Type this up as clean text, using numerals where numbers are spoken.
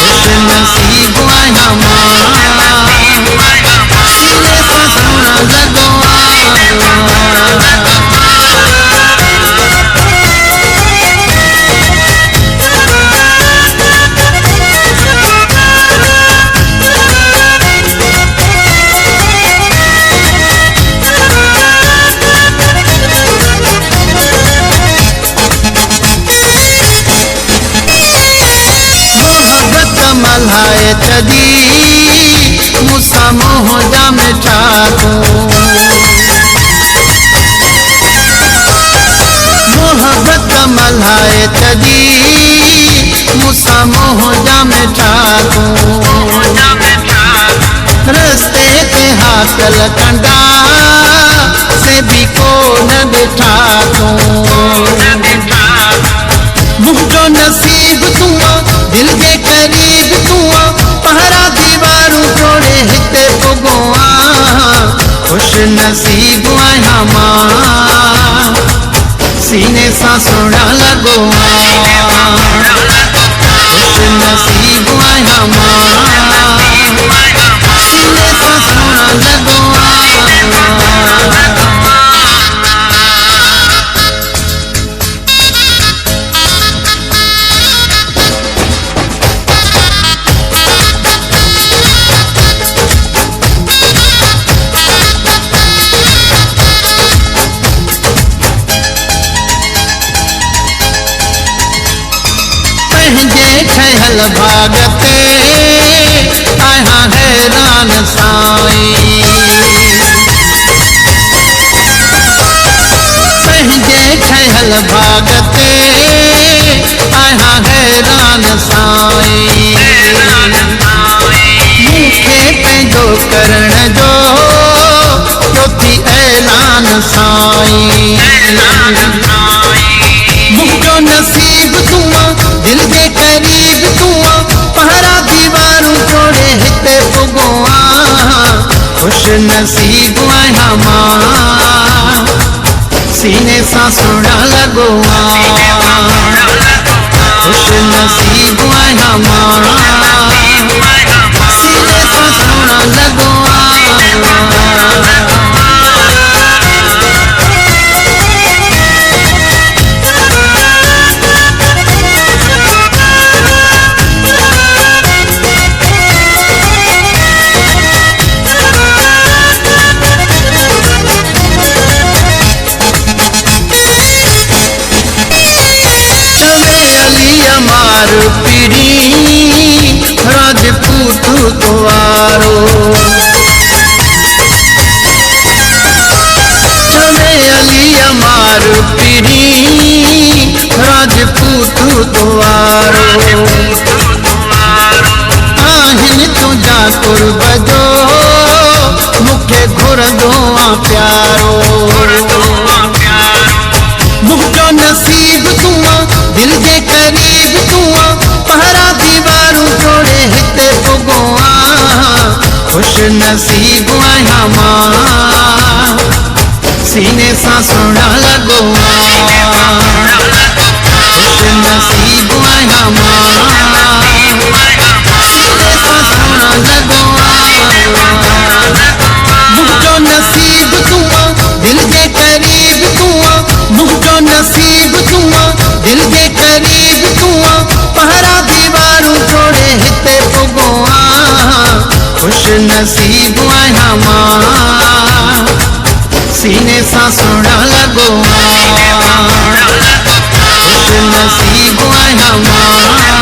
खुश नसीब आया मां सीने सा सोना लगो मल्हाए तदी मुसा मोह जा मिठा मोहब्बत मल्हाए तदी मुसा मोह जा मिठा रस्ते ते हाकल कंडा से भी को न बिठा मुझो नसीब तुआ दिल के करीब तुआ पहरा दीवारू तोड़े हिते पुगुआ खुश नसीब आया मां सीने सा सोना लगो खुश नसीब आया मां सीने सा सोना लगो ठहल भागते आया हैरान साई सहजे ठहल भागते आया हैरान साई मुखे पंहिंजो करण जो चौथी ऐलान साई मुझो नसीब तुआ दिल के करीब तुआ पहरा दीवारू तोड़े हिते पुगुआ खुश नसीब आया मां सीने सा सोना लगो खुश नसीब आया मां सीने सा सोना लगो पीड़ी राजपूत द्वारो चले अली अमार पीड़ी राजपूत द्वारो आहिन तुझा कुर्ब जो मुखे घुरदो प्यारो मुझो नसीब तुआ दिल के करीब तुआ पहरा दीवारू तोड़े हिते पुगुआ खुश नसीब आया मां सीने सा सोना लगो खुश नसीब आया मां सीने सा सोना लगो मुझो नसीब तुआ दिल के करीब तुआ मुझो नसीब तुआ दिल के करीब तुआ पहरा दीवारू तोड़े हिते पुगुआ खुश नसीब आया मां सीने सा सोना लगो खुश नसीब आया मां